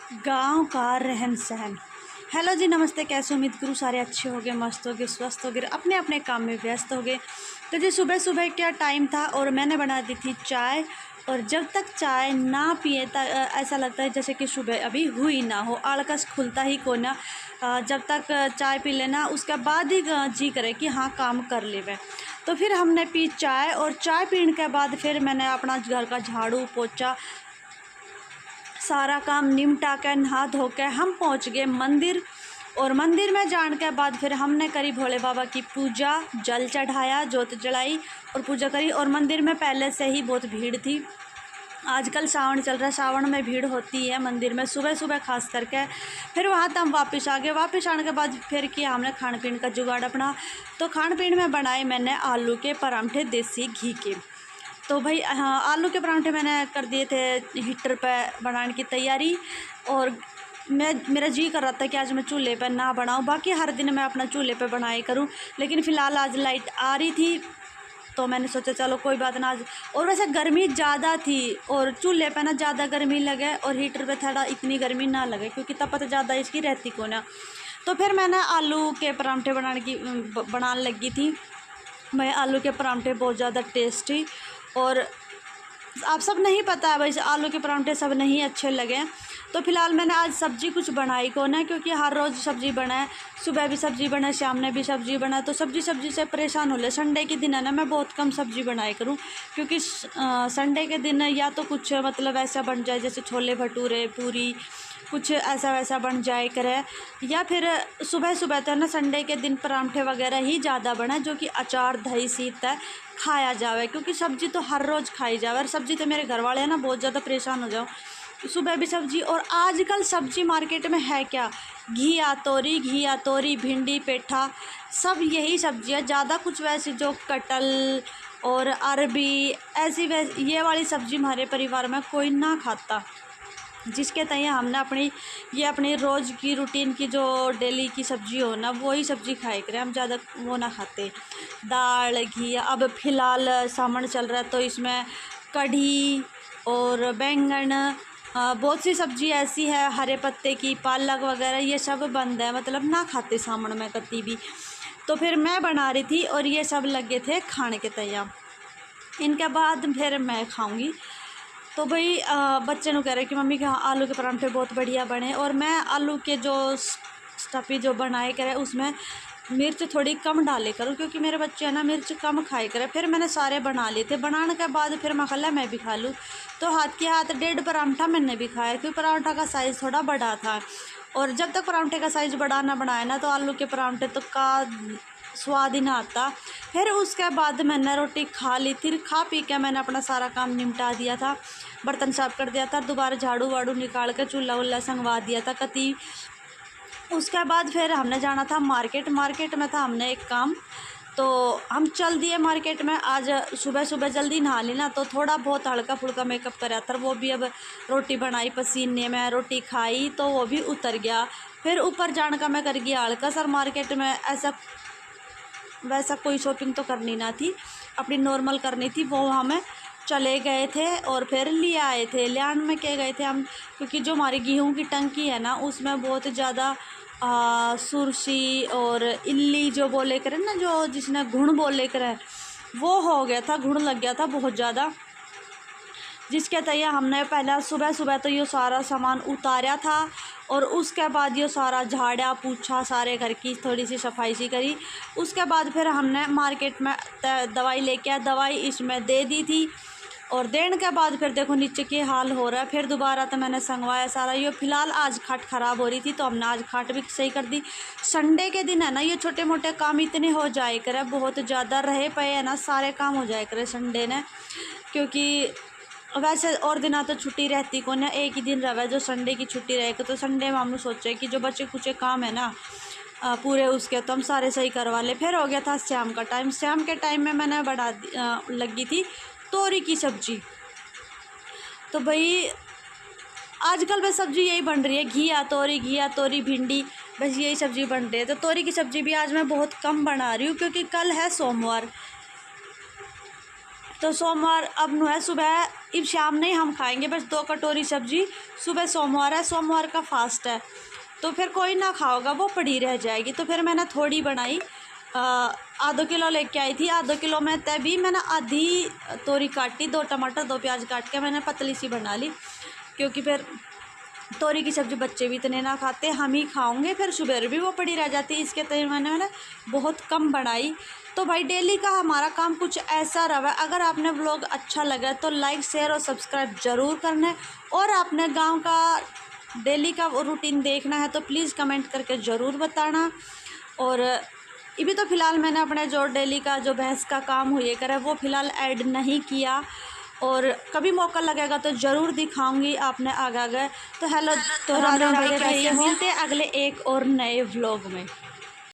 गांव का रहन सहन। हेलो जी, नमस्ते। कैसे उम्मीद करूँ सारे अच्छे होंगे, मस्त होंगे, स्वस्थ होंगे, अपने अपने काम में व्यस्त होंगे। तो जी सुबह सुबह क्या टाइम था और मैंने बना दी थी चाय। और जब तक चाय ना पिए ऐसा लगता है जैसे कि सुबह अभी हुई ना हो, आलकस खुलता ही को ना। जब तक चाय पी लेना उसके बाद ही जी करे कि हाँ काम कर ले। तो फिर हमने पी चाय और चाय पीने के बाद फिर मैंने अपना घर का झाड़ू पोछा सारा काम निपटा कर नहा धो के हम पहुँच गए मंदिर। और मंदिर में जाने के बाद फिर हमने करी भोले बाबा की पूजा, जल चढ़ाया, जोत जलाई और पूजा करी। और मंदिर में पहले से ही बहुत भीड़ थी। आजकल सावन चल रहा है, सावन में भीड़ होती है मंदिर में सुबह सुबह खास करके। फिर वहाँ तक हम वापस आ गए। वापस आने के बाद फिर किया हमने खान पीन का जुगाड़ अपना। तो खान पीन में बनाए मैंने आलू के परांठे देसी घी के। तो भाई हाँ, आलू के परांठे मैंने कर दिए थे हीटर पे बनाने की तैयारी। और मेरा जी कर रहा था कि आज मैं चूल्हे पे ना बनाऊं, बाकी हर दिन मैं अपना चूल्हे पे बनाई करूं। लेकिन फ़िलहाल आज लाइट आ रही थी तो मैंने सोचा चलो कोई बात ना आज। और वैसे गर्मी ज़्यादा थी और चूल्हे पे ना ज़्यादा गर्मी लगे और हीटर पे थोड़ा इतनी गर्मी ना लगे क्योंकि तपत ज़्यादा इसकी रहती को ना। तो फिर मैंने आलू के परांठे बनाने लगी थी। मैं आलू के परांठे बहुत ज़्यादा टेस्टी। और आप सब नहीं पता है वैसे आलू के परांठे सब नहीं अच्छे लगे। तो फिलहाल मैंने आज सब्ज़ी कुछ बनाई को ना, क्योंकि हर रोज़ सब्ज़ी बनाए, सुबह भी सब्ज़ी बनाए, शाम में भी सब्ज़ी बनाए, तो सब्ज़ी से परेशान हो ले। संडे के दिन है ना मैं बहुत कम सब्ज़ी बनाई करूँ, क्योंकि संडे के दिन या तो कुछ मतलब ऐसा बन जाए जैसे छोले भटूरे, पूरी, कुछ ऐसा वैसा बन जाए करे। या फिर सुबह सुबह तो ना संडे के दिन परांठे वगैरह ही ज़्यादा बने जो कि अचार दही सीत है खाया जावे, क्योंकि सब्ज़ी तो हर रोज़ खाई जावे। और सब्ज़ी तो मेरे घर वाले हैं ना बहुत ज़्यादा परेशान हो जाओ सुबह भी सब्ज़ी। और आजकल सब्ज़ी मार्केट में है क्या, घिया तोरी, भिंडी, पेठा, सब यही सब्ज़ियाँ। ज़्यादा कुछ वैसे जो कटल और अरबी ऐसी ये वाली सब्ज़ी हमारे परिवार में कोई ना खाता, जिसके तय हमने अपनी रोज़ की रूटीन की जो डेली की सब्ज़ी हो ना वही सब्ज़ी खाए करें। हम ज़्यादा वो ना खाते दाल घी। अब फ़िलहाल सावन चल रहा है तो इसमें कढ़ी और बैंगन, बहुत सी सब्ज़ी ऐसी है, हरे पत्ते की पालक वगैरह ये सब बंद है, मतलब ना खाते सावन में कभी भी। तो फिर मैं बना रही थी और ये सब लगे थे खाने के तैयार। इनके बाद फिर मैं खाऊंगी। तो भाई बच्चे ने कह रहे कि मम्मी क्या आलू के परांठे बहुत बढ़िया बने। और मैं आलू के जो स्टफी जो बनाए करे उसमें मिर्च थोड़ी कम डाले करूँ, क्योंकि मेरे बच्चे हैं ना मिर्च कम खाए करे। फिर मैंने सारे बना लिए थे। बनाने के बाद फिर मैं खला मैं भी खा लूँ। तो हाथ के हाथ 1.5 परांठा मैंने भी खाया, क्योंकि परांठा का साइज़ थोड़ा बड़ा था। और जब तक परांठे का साइज़ बड़ा ना बनाए ना तो आलू के परांठे तो का स्वाद ही ना आता। फिर उसके बाद मैंने रोटी खा ली थी। खा पी के मैंने अपना सारा काम निपटा दिया था, बर्तन साफ कर दिया था, दोबारा झाड़ू वाड़ू निकाल कर चूल्हा वुल्ला संगवा दिया था कती। उसके बाद फिर हमने जाना था मार्केट में था हमने एक काम, तो हम चल दिए मार्केट में। आज सुबह सुबह जल्दी नहा ली ना तो थोड़ा बहुत हल्का फुल्का मेकअप करा था, वो भी अब रोटी बनाई पसीने में, रोटी खाई तो वो भी उतर गया। फिर ऊपर जाने का मैं कर गया आलकस। और मार्केट में ऐसा वैसा कोई शॉपिंग तो करनी ना थी, अपनी नॉर्मल करनी थी, वो हमें चले गए थे और फिर ले आए थे। लियान में क्या गए थे हम, क्योंकि जो हमारी गेहूं की टंकी है ना उसमें बहुत ज़्यादा सुरसी और इल्ली जो बोले करे ना, जो जिसने घुण बोले करे, वो हो गया था, घुण लग गया था बहुत ज़्यादा। जिसके तय हमने पहले सुबह सुबह तो ये सारा सामान उतारा था और उसके बाद ये सारा झाड़ा पूछा, सारे घर की थोड़ी सी सफाई सी करी। उसके बाद फिर हमने मार्केट में दवाई लेके आए, दवाई इसमें दे दी थी। और देने के बाद फिर देखो नीचे के हाल हो रहा है। फिर दोबारा तो मैंने संगवाया सारा। ये फ़िलहाल आज खाट ख़राब हो रही थी तो हमने आज खाट भी सही कर दी। संडे के दिन है ना ये छोटे मोटे काम इतने हो जाए करे, बहुत ज़्यादा रहे पे है ना, सारे काम हो जाए करे संडे ने। क्योंकि वैसे और दिना तो छुट्टी रहती को ना, एक ही दिन रहे जो संडे की छुट्टी रहेगी। तो संडे में हमने सोचे कि जो बच्चे कुछ काम है ना पूरे उसके तो हम सारे सही करवा ले। फिर हो गया था शाम का टाइम। शाम के टाइम में मैंने लगी थी तोरी की सब्ज़ी। तो भाई आजकल बस सब्ज़ी यही बन रही है, घिया तोरी भिंडी, बस यही सब्ज़ी बन रही है। तो तोरी की सब्ज़ी भी आज मैं बहुत कम बना रही हूँ क्योंकि कल है सोमवार। तो सोमवार अब नु है सुबह अब शाम नहीं हम खाएंगे बस 2 कटोरी सब्जी। सुबह सोमवार है, सोमवार का फास्ट है, तो फिर कोई ना खाओगा, वो पड़ी रह जाएगी। तो फिर मैंने थोड़ी बनाई, आधा किलो लेके आई थी। आधा किलो में तभी मैंने आधी तोरी काटी, 2 टमाटर 2 प्याज काट के मैंने पतली सी बना ली, क्योंकि फिर तोरी की सब्ज़ी बच्चे भी इतने ना खाते, हम ही खाओगे, फिर सुबह भी वो पड़ी रह जाती। इसके तय मैंने बहुत कम बनाई। तो भाई डेली का हमारा काम कुछ ऐसा रहा। अगर आपने व्लॉग अच्छा लगा तो लाइक शेयर और सब्सक्राइब ज़रूर करना है, और आपने गांव का डेली का रूटीन देखना है तो प्लीज़ कमेंट करके ज़रूर बताना। और अभी तो फ़िलहाल मैंने अपने जो डेली का जो भैंस का काम हुए करे वो फ़िलहाल ऐड नहीं किया, और कभी मौका लगेगा तो ज़रूर दिखाऊंगी आपने आगे। तो हेलो, तो राम राम, मिलते अगले एक और नए व्लॉग में।